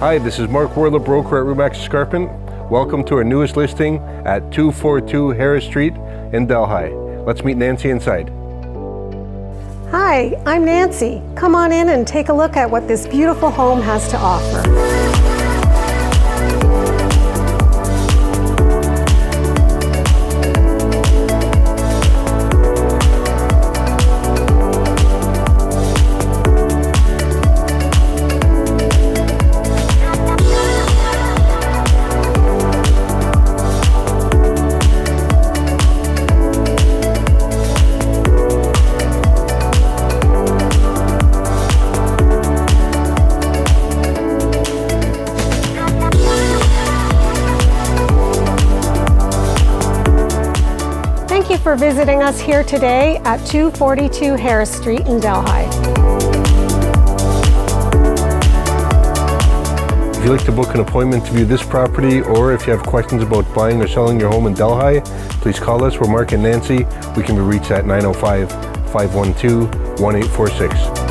Hi, this is Mark Woehrle, broker at Remax Escarpment. Welcome to our newest listing at 242 Harris Street in Delhi. Let's meet Nancy inside. Hi, I'm Nancy. Come on in and take a look at what this beautiful home has to offer. Thank you for visiting us here today at 242 Harris Street in Delhi. If you'd like to book an appointment to view this property, or if you have questions about buying or selling your home in Delhi, please call us. We're Mark and Nancy. We can be reached at 905-512-1846.